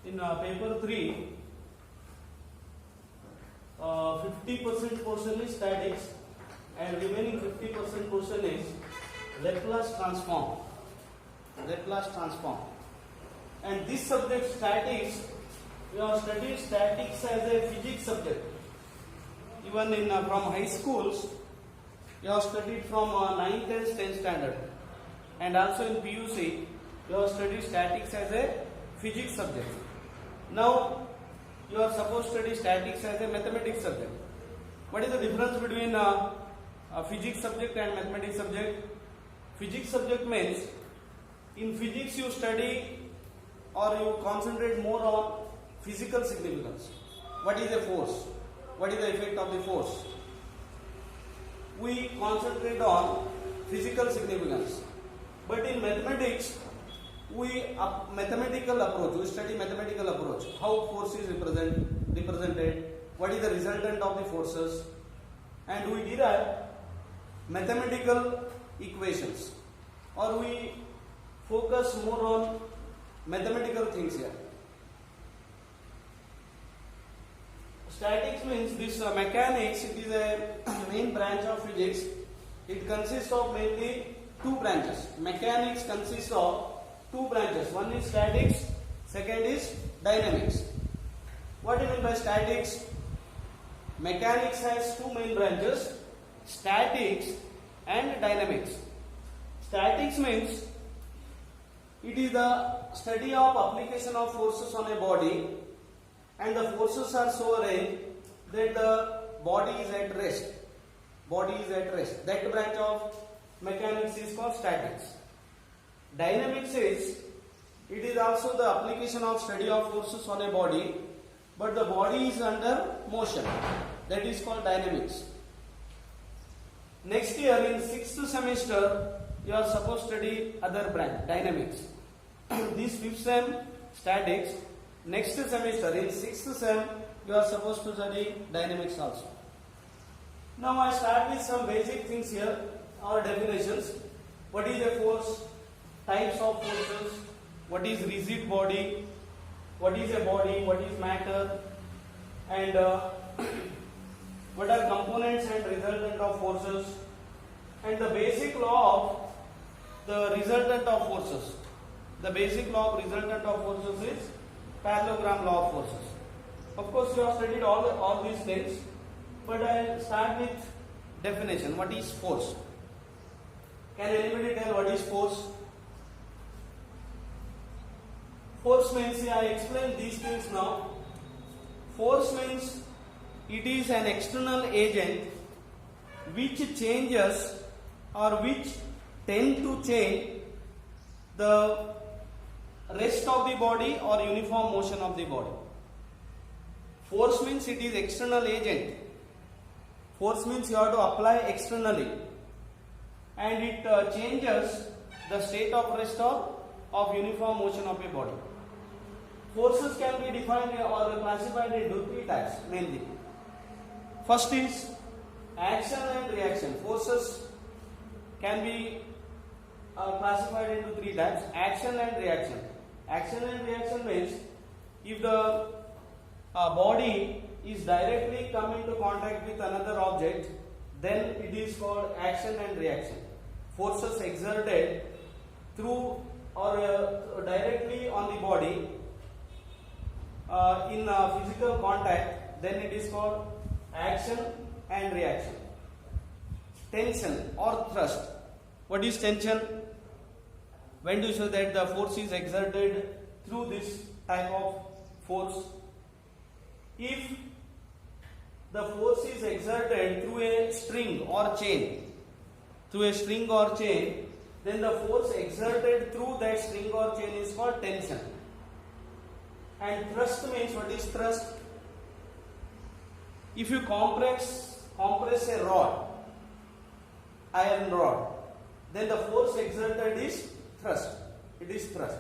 in paper 3, 50% portion is statics and remaining 50% portion is Laplace transform. Laplace transform. And this subject statics, we have studied statics as a physics subject. Even in from high schools, you have studied from 9th and 10th standard, and also in PUC, you have studied statics as a physics subject. Now, you are supposed to study statics as a mathematics subject. What is the difference between a physics subject and mathematics subject? Physics subject means in physics you study or you concentrate more on physical significance. What is a force? What is the effect of the force? We concentrate on physical significance. But in mathematics, we mathematical approach. We study mathematical approach. How force is represented. What is the resultant of the forces, and we derive mathematical equations, or we focus more on mathematical things here. Statics means this mechanics. It is a main branch of physics. It consists of mainly two branches. Mechanics consists of two branches. One is statics, second is dynamics. What do you mean by statics? Mechanics has two main branches, statics and dynamics. Statics means it is the study of application of forces on a body, and the forces are so arranged that the body is at rest. Body is at rest. That branch of mechanics is called statics. Dynamics is, it is also the application of study of forces on a body, but the body is under motion. That is called dynamics. Next year in 6th semester, you are supposed to study other branch, dynamics. This 5th sem, statics. Next semester in 6th sem, you are supposed to study dynamics also. Now I start with some basic things here, or definitions. What is a force? Types of forces. What is rigid body? What is a body? What is matter? And what are components and resultant of forces? And the basic law of the resultant of forces. The basic law of resultant of forces is parallelogram law of forces. Of course, you have studied all these things, but I will start with definition. What is force? Can anybody tell what is force? Force means, I explain these things now. Force means it is an external agent which changes or which tend to change the rest of the body or uniform motion of the body. Force means it is external agent. Force means you have to apply externally, and it changes the state of rest of uniform motion of a body. Forces can be defined or classified into three types mainly. First is action and reaction. Forces can be classified into three types: action and reaction. Action and reaction means if the body is directly come into contact with another object, then it is called action and reaction. Forces exerted through or directly on the body in physical contact, then it is called action and reaction. Tension or thrust. What is tension? When do you say that the force is exerted through this type of force? If the force is exerted through a string or chain, then the force exerted through that string or chain is called tension. And thrust means, what is thrust? If you compress a rod, iron rod, then the force exerted is thrust. It is thrust.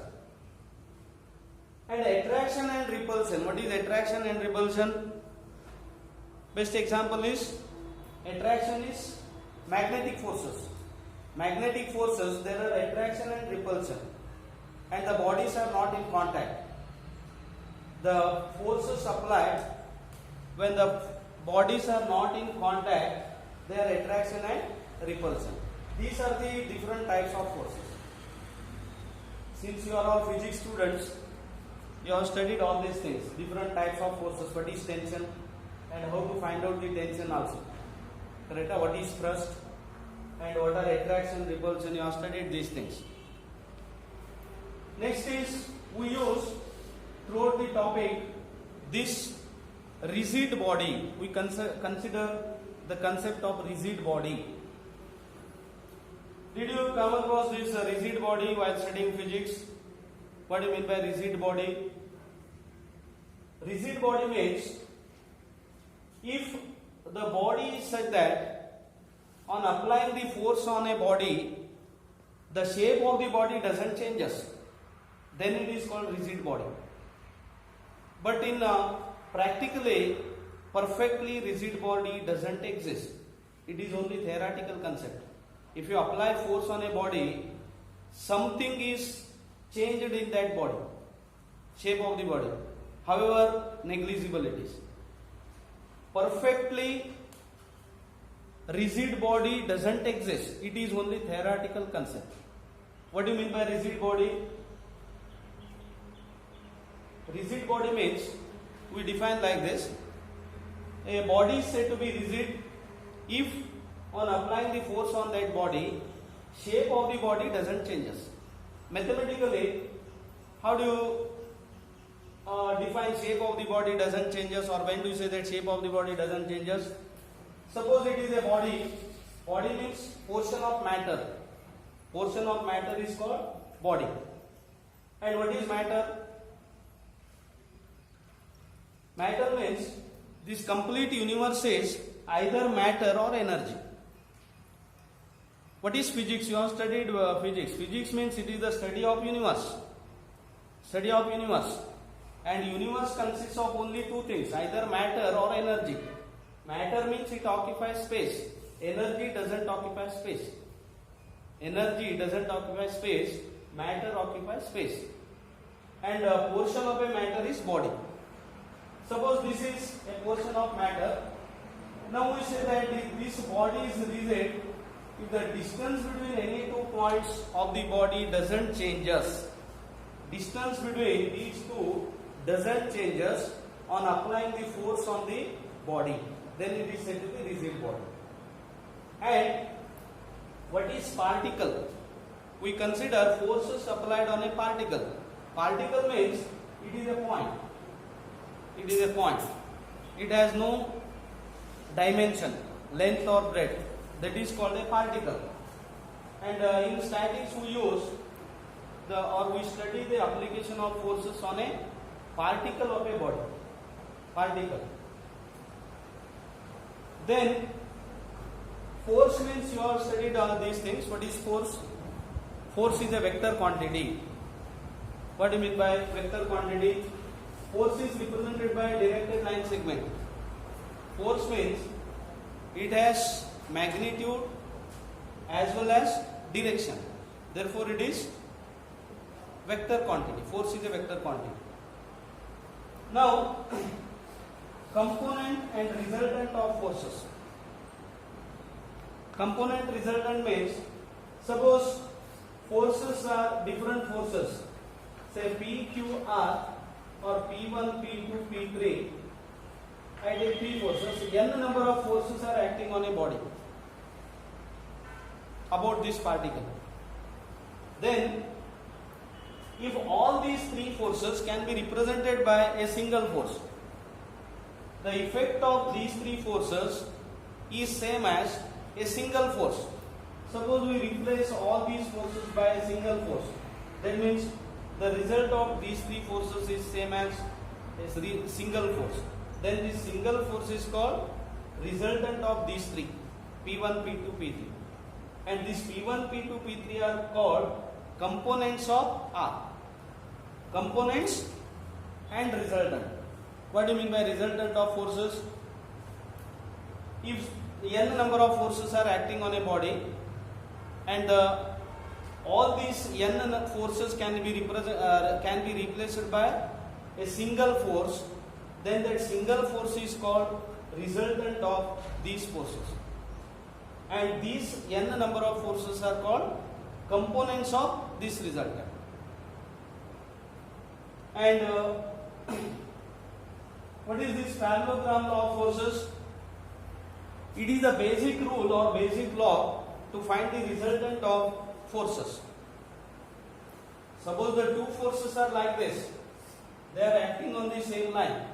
And attraction and repulsion. What is attraction and repulsion? Best example is, attraction is magnetic forces. Magnetic forces, there are attraction and repulsion, and the bodies are not in contact. the forces applied when the bodies are not in contact, they are attraction and repulsion. These are the different types of forces. Since you are all physics students, you have studied all these things, different types of forces, what is tension and how to find out the tension also. Correct? What is thrust and what are attraction, repulsion, you have studied these things. Next is, we use throughout the topic this rigid body. We consider the concept of rigid body. Did you come across this rigid body while studying physics? What do you mean by rigid body? Rigid body means if the body is such that on applying the force on a body, the shape of the body doesn't changes, then it is called rigid body. But in practically, perfectly rigid body doesn't exist. It is only theoretical concept. If you apply force on a body, something is changed in that body, shape of the body. However, negligible it is. Perfectly rigid body doesn't exist. It is only theoretical concept. What do you mean by rigid body? Rigid body means, we define like this: a body is said to be rigid if on applying the force on that body, shape of the body doesn't changes. Mathematically, how do you define shape of the body doesn't changes, or when do you say that shape of the body doesn't changes? Suppose it is a body. Body means portion of matter. Portion of matter is called body. And what is matter? Matter means this complete universe is either matter or energy. What is physics? You have studied physics. Physics means it is the study of universe. Study of universe. And universe consists of only two things, either matter or energy. Matter means it occupies space. Energy doesn't occupy space. Energy doesn't occupy space. Matter occupies space. And a portion of a matter is body. Suppose this is a portion of matter. Now we say that this body is rigid if the distance between any 2 points of the body doesn't changes. Distance between these two doesn't changes on applying the force on the body. Then it is said to be rigid body. And what is particle? We consider forces applied on a particle. Particle means it is a point. It is a point. It has no dimension, length or breadth. That is called a particle. And in statics we use we study the application of forces on a particle of a body. Particle. Then force means you have studied all these things. What is force? Force is a vector quantity. What do you mean by vector quantity? Force is represented by a directed line segment. Force means it has magnitude as well as direction. Therefore, it is vector quantity. Force is a vector quantity. Now, component and resultant of forces. Component resultant means, suppose forces are different forces, say PQR or P1, P2, P3. I take 3 forces. N number of forces are acting on a body about this particle. Then, if all these 3 forces can be represented by a single force, the effect of these 3 forces is same as a single force. Suppose we replace all these forces by a single force. That means the result of these 3 forces is same as a single force. Then this single force is called resultant of these 3, P1, P2, P3. And these P1, P2, P3 are called components of R. Components and resultant. What do you mean by resultant of forces? If n number of forces are acting on a body and all these n forces can be replaced by a single force, then that single force is called resultant of these forces. And these n number of forces are called components of this resultant. And what is this parallelogram law of forces? It is the basic rule or basic law to find the resultant of forces. Suppose the two forces are like this. They are acting on the same line.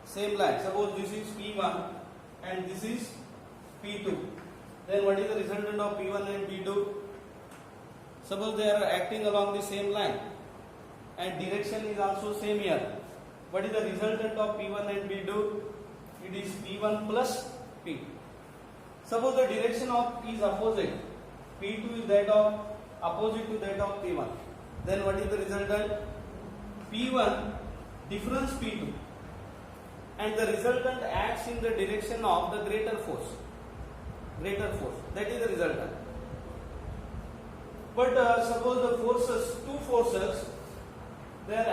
Suppose this is P1 and this is P2. Then what is the resultant of P1 and P2? Suppose they are acting along the same line and direction is also same here. What is the resultant of P1 and P2? It is P1 plus P2. Suppose the direction of is opposite. P2 is that of opposite to that of P1. Then what is the resultant? P1 difference P2. And the resultant acts in the direction of the greater force. That is the resultant. But suppose the two forces, they are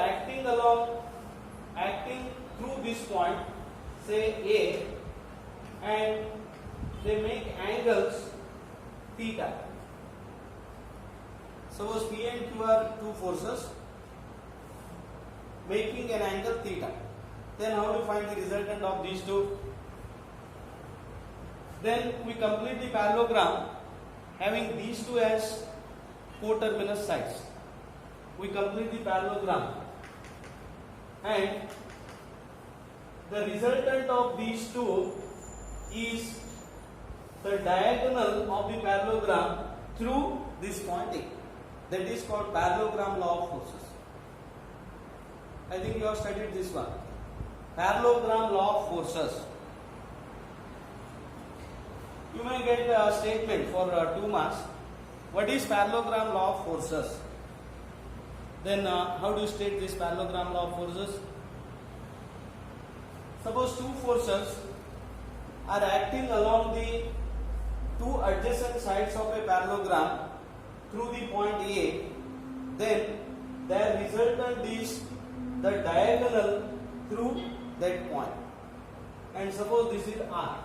acting through this point, say A, and they make angles theta. Suppose P and Q are two forces making an angle theta. Then how do you find the resultant of these two? Then we complete the parallelogram having these two as coterminous sides. We complete the parallelogram and the resultant of these two is the diagonal of the parallelogram through this point A. That is called parallelogram law of forces. I think you have studied this one. Parallelogram law of forces. You may get a statement for 2 marks. What is parallelogram law of forces? Then how do you state this parallelogram law of forces? Suppose two forces are acting along the two adjacent sides of a parallelogram through the point A, then their resultant is the diagonal through that point. And suppose this is R.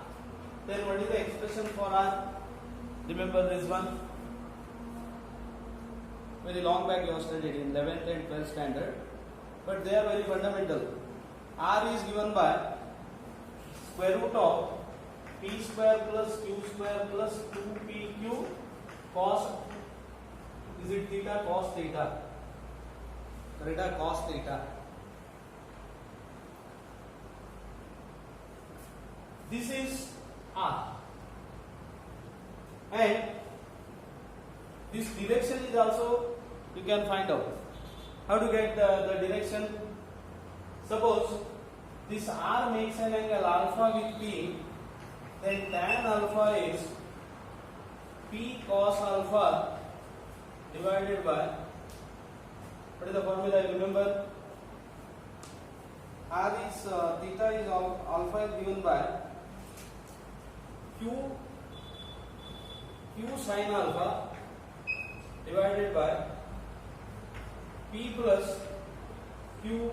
Then what is the expression for R? Remember this one? Very long back you have studied in 11th and 12th standard, but they are very fundamental. R is given by square root of P square plus Q square plus 2PQ cos, is it theta? Cos theta. Theta cos theta. This is R. And this direction is also you can find out. How to get the direction? Suppose this R makes an angle alpha with P, then tan alpha is P cos alpha divided by, what is the formula? Remember, R is theta is alpha is given by Q sin alpha divided by P plus Q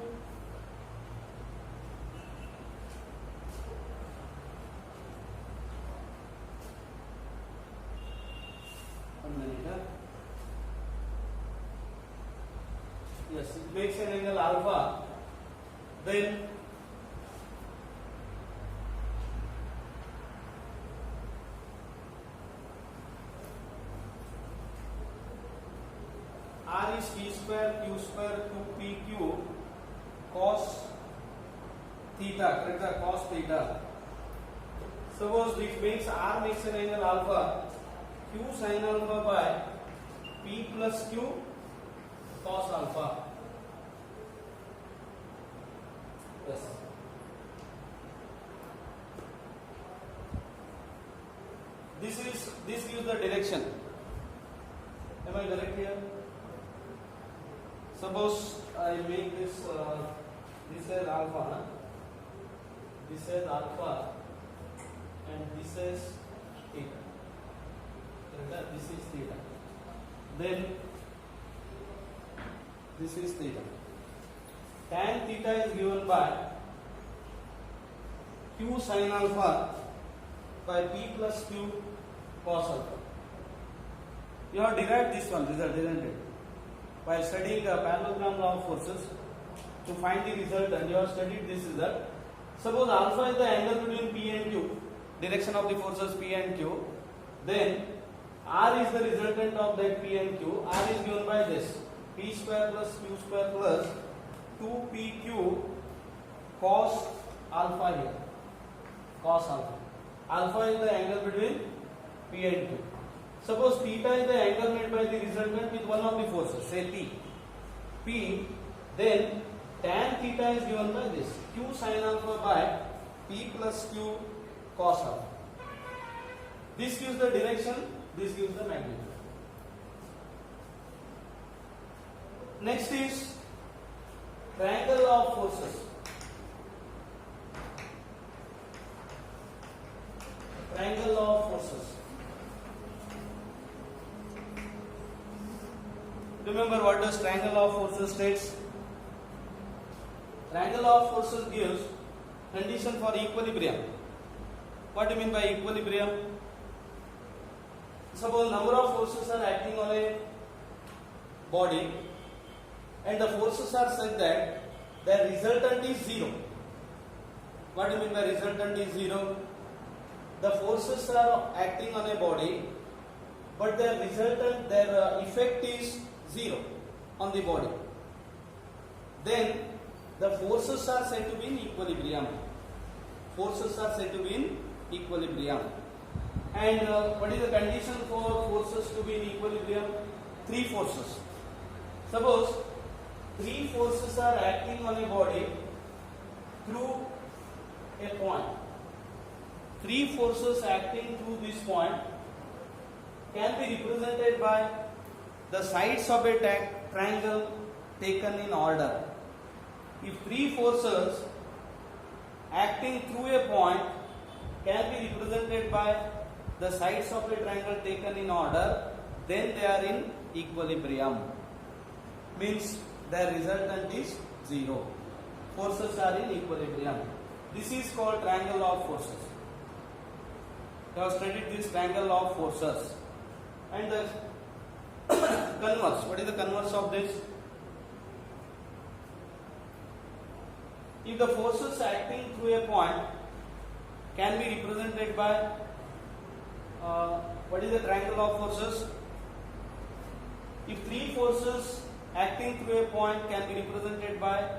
yes, it makes an angle alpha, then R is P square Q square 2PQ cos theta, correct? Cos theta. Suppose it makes R makes an angle alpha, Q sin alpha by P plus Q cos alpha. Yes. This gives the direction. Am I correct here? Suppose I make this as alpha, this as alpha, and this as theta. This is theta. Then this is theta. tan theta is given by q sin alpha by p plus q cos alpha. You have derived this one result, isn't it? While studying the parallelogram law of forces, to find the result, and you have studied this result. Suppose alpha is the angle between P and Q, direction of the forces P and Q, then R is the resultant of that P and Q. R is given by this P square plus Q square plus 2PQ cos alpha here. Cos alpha. Alpha is the angle between P and Q. Suppose theta is the angle made by the resultant with one of the forces, say P. P, then tan theta is given by this q sin alpha by P plus Q cos alpha. This gives the direction, this gives the magnitude. Next is triangle of forces. Triangle of forces. Remember what does triangle of forces states? Triangle of forces gives condition for equilibrium. What do you mean by equilibrium? Suppose number of forces are acting on a body and the forces are such that their resultant is zero. What do you mean by resultant is zero? The forces are acting on a body but their resultant, their effect is zero on the body. Then the forces are said to be in equilibrium. Forces are said to be in equilibrium. And what is the condition for forces to be in equilibrium? Three forces. Suppose three forces are acting on a body through a point. Three forces acting through this point can be represented by the sides of a triangle taken in order. If three forces acting through a point can be represented by the sides of a triangle taken in order, then they are in equilibrium. Means their resultant is zero. Forces are in equilibrium. This is called triangle of forces. You have studied this triangle of forces. And the converse. What is the converse of this? If the forces acting through a point can be represented by what is the triangle of forces? If three forces acting through a point can be represented by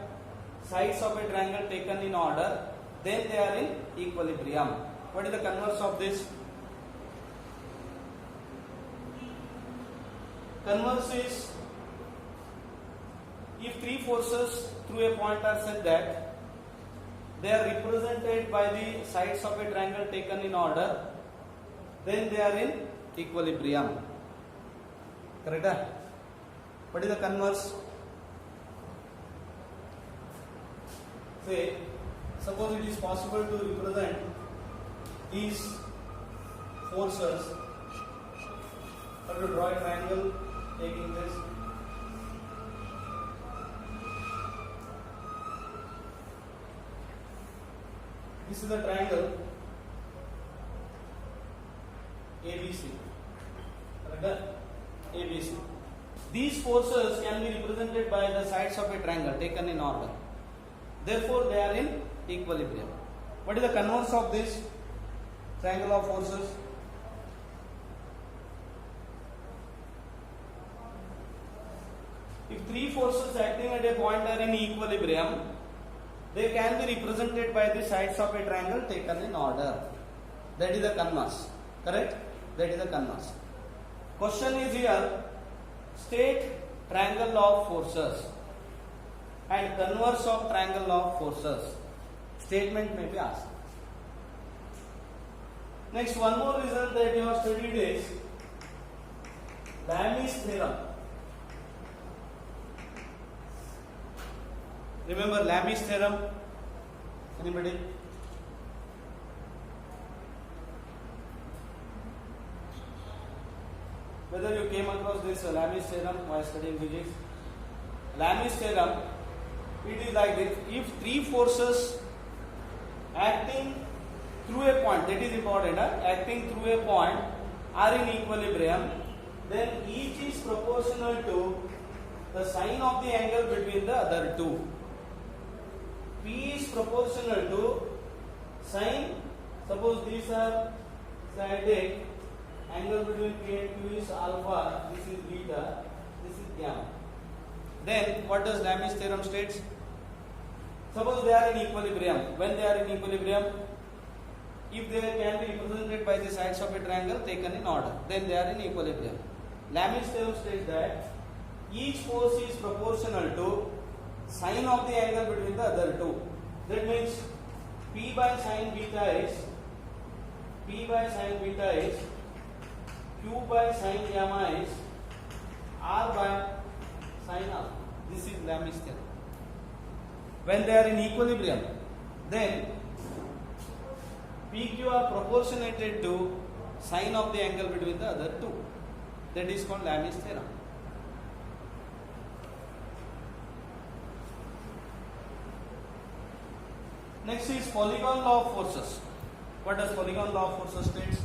sides of a triangle taken in order, then they are in equilibrium. What is the converse of this? Converse is if three forces through a point are such that they are represented by the sides of a triangle taken in order, then they are in equilibrium. Correct? What is the converse? Say, suppose it is possible to represent these forces. How to draw a triangle taking this. This is the triangle ABC. Correct? ABC. These forces can be represented by the sides of a triangle taken in order. Therefore, they are in equilibrium. What is the converse of this triangle of forces? If three forces acting at a point are in equilibrium, they can be represented by the sides of a triangle taken in order. That is the converse. Correct? That is the converse. Question is here, state triangle of forces and converse of triangle of forces. Statement may be asked. Next, one more result that you have studied is Lami's theorem. Remember Lami's theorem? Anybody? Whether you came across this Lami's theorem while studying physics? Lami's theorem it is like this. If three forces acting through a point, that is important, acting through a point are in equilibrium, then each is proportional to the sine of the angle between the other two. P is proportional to sine, suppose these are side angle between P and Q is alpha, this is beta, this is gamma. Then what does Lami's theorem states? Suppose they are in equilibrium. When they are in equilibrium, if they can be represented by the sides of a triangle taken in order, then they are in equilibrium. Lami's theorem states that each force is proportional to sine of the angle between the other two. That means P by sine beta is Q by sine gamma is R by sine alpha. This is Lami's theorem. When they are in equilibrium, then PQ are proportionated to sine of the angle between the other two. That is called Lami's theorem. Next is polygon law of forces. What does polygon law of forces states?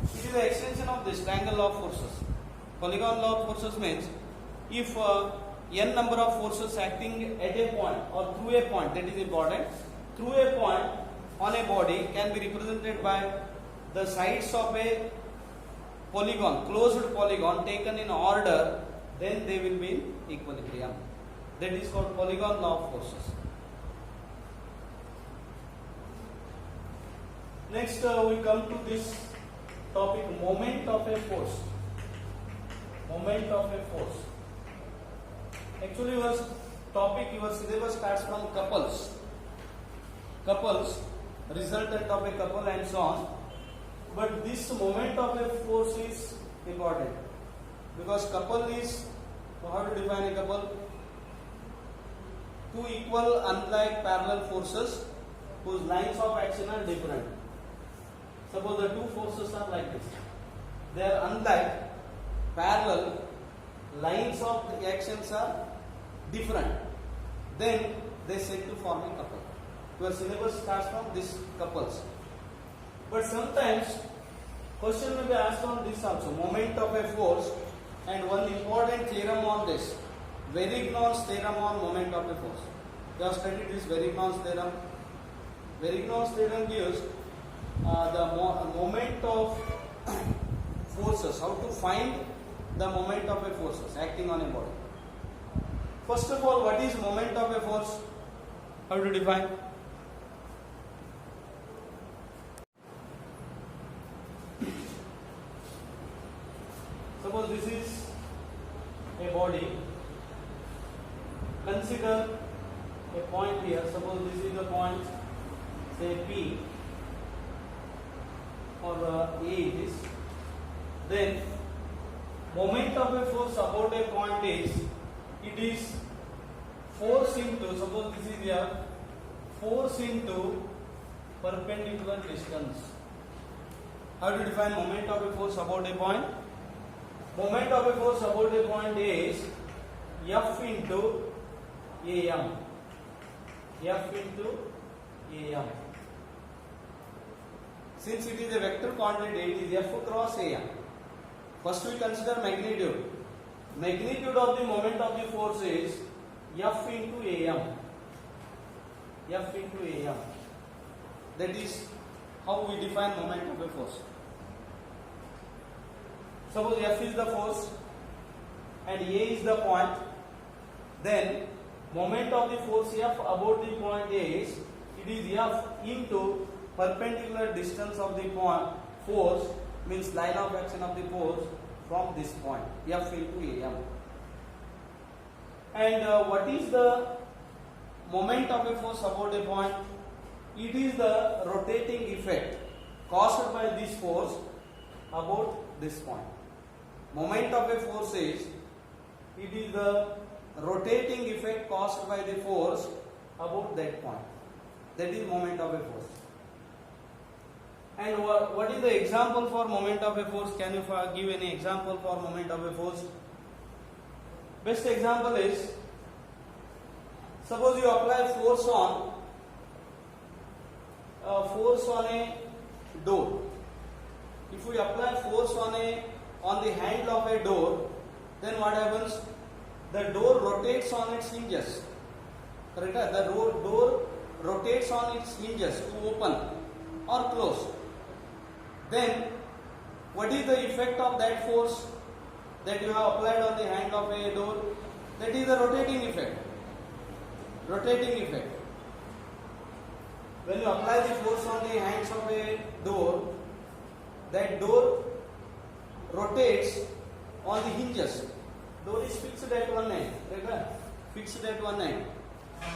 It is the extension of this triangle law of forces. Polygon law of forces means if n number of forces acting at a point or through a point, that is important, through a point on a body can be represented by the sides of a polygon, closed polygon taken in order, then they will be in equilibrium. That is called polygon law of forces. Next we come to this topic, moment of a force. Moment of a force. Actually your topic, your syllabus starts from couples. Couples, resultant of a couple and so on. But this moment of a force is important because couple is, how to define a couple? Two equal unlike parallel forces whose lines of action are different. Suppose the two forces are like this. They are unlike, parallel, lines of the actions are different. Then they said to form a couple. Your syllabus starts from these couples. But sometimes question may be asked on this also, moment of a force, and one important theorem on this, Varignon's theorem on moment of a force. You have studied this Varignon's theorem. Varignon's theorem gives the moment of forces, how to find the moment of a forces acting on a body. First of all, what is moment of a force? How to define? Suppose this is a body. Consider a point here. Suppose this is a point, say P, or A it is. Then moment of a force about a point is, it is force into, suppose this is a force into perpendicular distance. How to define moment of a force about a point? Moment of a force about a point is F into AM. F into AM. Since it is a vector quantity, it is F cross AM. First we consider magnitude. Magnitude of the moment of the force is F into AM. F into AM. That is how we define moment of a force. Suppose F is the force and A is the point, then moment of the force F about the point is, it is F into perpendicular distance of the point, force means line of action of the force from this point, F into AM. And what is the moment of a force about a point? It is the rotating effect caused by this force about this point. Moment of a force is, it is the rotating effect caused by the force about that point. That is moment of a force. And what is the example for moment of a force? Can you give any example for moment of a force? Best example is Suppose you apply force on a door. If we apply force on the handle of a door, then what happens? The door rotates on its hinges. Correct? The door rotates on its hinges to open or close. Then, what is the effect of that force that you have applied on the handle of a door? That is the rotating effect. Rotating effect. When you apply the force on the hands of a door, that door rotates on the hinges. Door is fixed at one end. Right? Fixed at one end.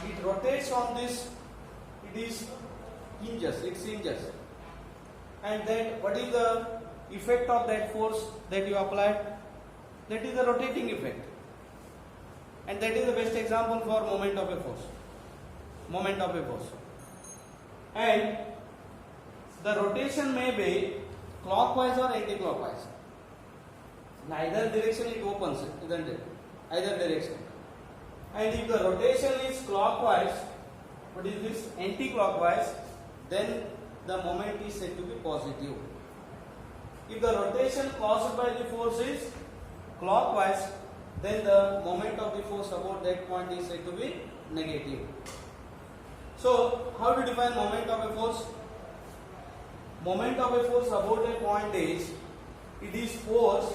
It rotates on this. It is hinges. It's hinges. And then what is the effect of that force that you applied? That is the rotating effect. And that is the best example for moment of a force. Moment of a force. And the rotation may be clockwise or anti-clockwise. In either direction it opens, isn't it? Either direction. And if the rotation is clockwise, what is this? Anti-clockwise, then the moment is said to be positive. If the rotation caused by the force is clockwise, then the moment of the force about that point is said to be negative. So, how to define moment of a force? Moment of a force about a point is, it is force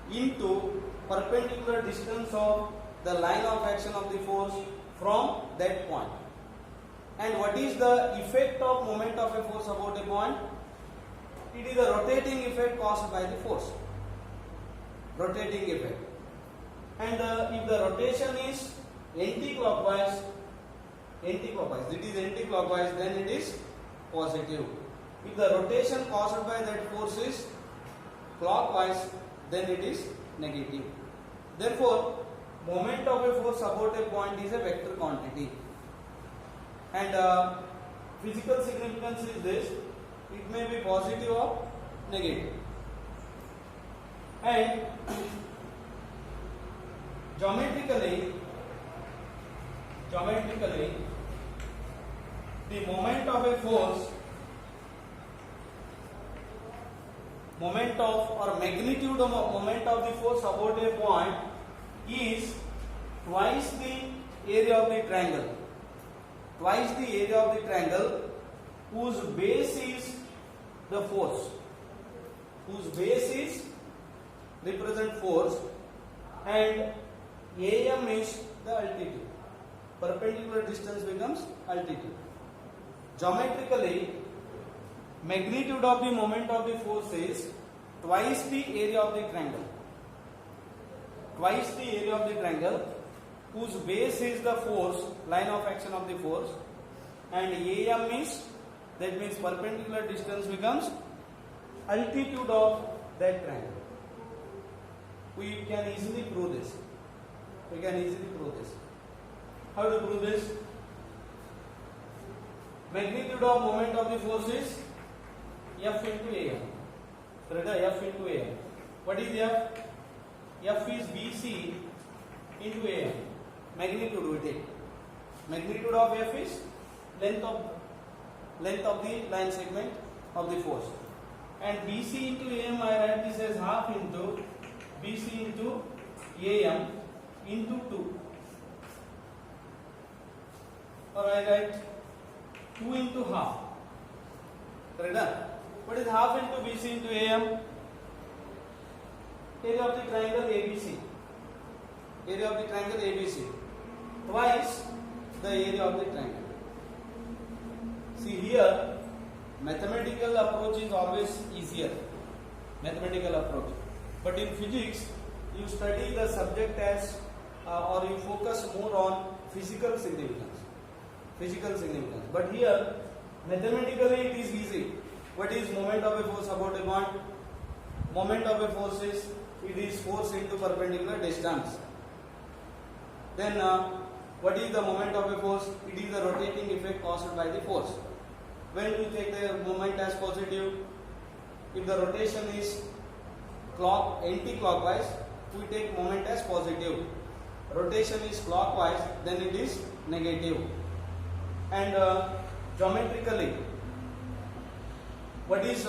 into perpendicular distance of the line of action of the force from that point. And what is the effect of moment of a force about a point? It is a rotating effect caused by the force. Rotating effect. And if the rotation is anti-clockwise, it is anti-clockwise, then it is positive. If the rotation caused by that force is clockwise, then it is negative. Therefore, moment of a force about a point is a vector quantity. And physical significance is this: it may be positive or negative. And geometrically, the moment of a force, magnitude of moment of the force about a point is twice the area of the triangle. Twice the area of the triangle whose base is the force. Whose base is represent force, and AM is the altitude. Perpendicular distance becomes altitude. Geometrically, magnitude of the moment of the force is twice the area of the triangle. Twice the area of the triangle whose base is the force, line of action of the force, and AM is, that means perpendicular distance becomes altitude of that triangle. We can easily prove this. How to prove this? Magnitude of moment of the force is F into AM. F into AM. What is F? F is BC into AM. Magnitude we take. Magnitude of F is length of the line segment of the force. And BC into AM, I write this as half into BC into AM into 2. Or I write 2 into half. Correct? What is half into BC into AM? Area of the triangle ABC. Area of the triangle ABC. Twice the area of the triangle. See here, mathematical approach is always easier. Mathematical approach. But in physics, you study the subject as or you focus more on physical significance. But here, mathematically it is easy. What is moment of a force about a point? Moment of a force is, it is force into perpendicular distance. Then what is the moment of a force? It is the rotating effect caused by the force. When you take the moment as positive, if the rotation is anti-clockwise, we take moment as positive. rotation is clockwise, then it is negative. And geometrically, what is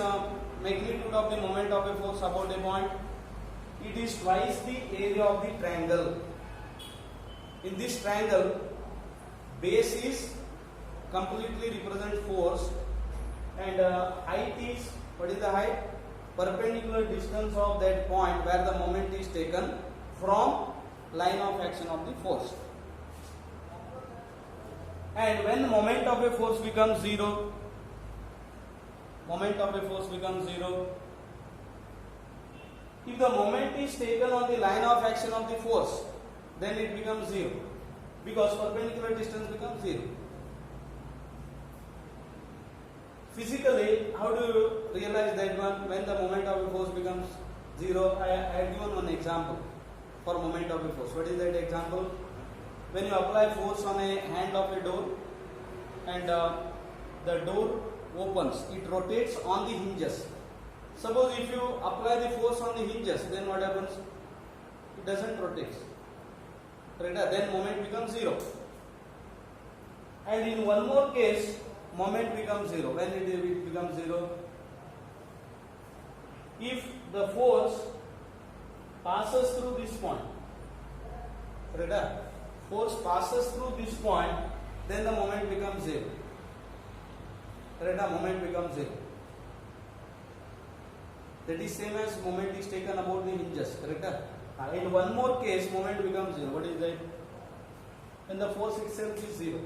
magnitude of the moment of a force about a point? It is twice the area of the triangle. In this triangle, base is completely represent force, and height is, what is the height? Perpendicular distance of that point where the moment is taken from line of action of the force. And when moment of a force becomes zero, moment of a force becomes zero. If the moment is taken on the line of action of the force, then it becomes zero, because perpendicular distance becomes zero. Physically, how do you realize that one when the moment of a force becomes zero? I have given one example for moment of a force. What is that example? When you apply force on a hand of a door and the door opens, it rotates on the hinges. Suppose if you apply the force on the hinges, then what happens? It doesn't rotate. Right? Then moment becomes zero. And in one more case, moment becomes zero. When it becomes zero? If the force passes through this point, right? Force passes through this point, then the moment becomes zero. Right? Moment becomes zero. That is same as moment is taken about the hinges. Correct? In one more case, moment becomes zero. What is that? When the force itself is zero,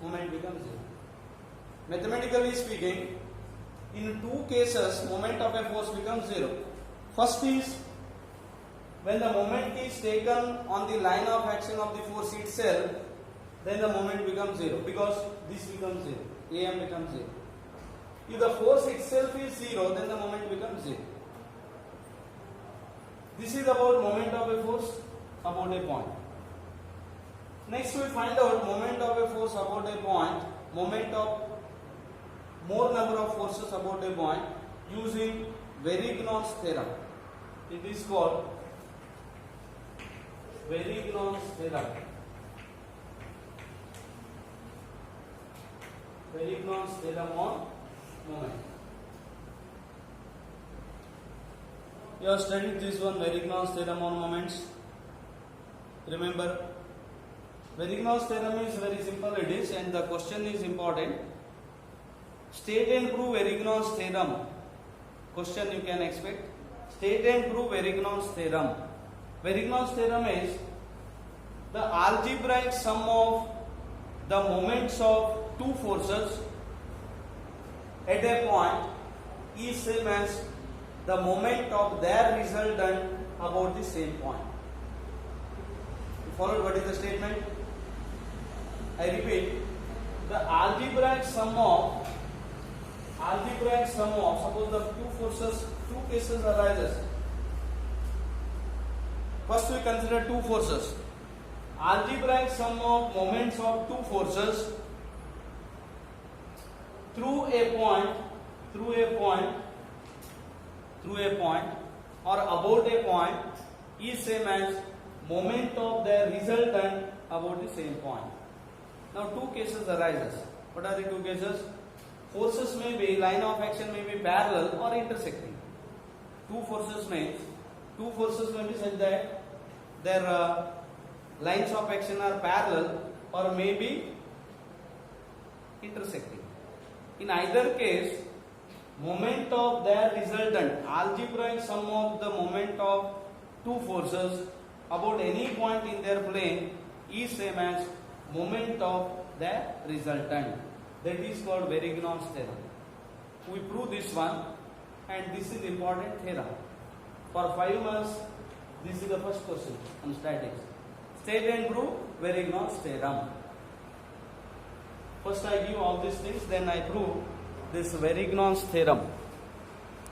moment becomes zero. Mathematically speaking, in two cases, moment of a force becomes zero. First is when the moment is taken on the line of action of the force itself, then the moment becomes zero, because this becomes zero. AM becomes zero. If the force itself is zero, then the moment becomes zero. This is about moment of a force about a point. Next we find out moment of a force about a point, moment of more number of forces about a point using Varignon's theorem. It is called Varignon's theorem. Varignon's theorem on moment. You have studied this one, Varignon's theorem on moments. Remember, Varignon's theorem is very simple, it is, and the question is important. State and prove Varignon's theorem. Question you can expect. State and prove Varignon's theorem. Varignon's theorem is the algebraic sum of the moments of two forces at a point is same as the moment of their resultant about the same point. You followed what is the statement? I repeat, the algebraic sum of suppose the two forces, two cases arises. First we consider two forces. Algebraic sum of moments of two forces through a point or about a point is same as moment of their resultant about the same point. Now two cases arises. What are the two cases? Forces may be, line of action may be parallel or intersecting. Two forces may be such that their lines of action are parallel or may be intersecting. In either case, moment of their resultant, algebraic sum of the moment of two forces about any point in their plane is same as moment of their resultant. That is called Varignon's theorem. We prove this one, and this is important theorem. For 5 months, this is the first question on statics. State and prove Varignon's theorem. First I give all these things, then I prove this Varignon's theorem.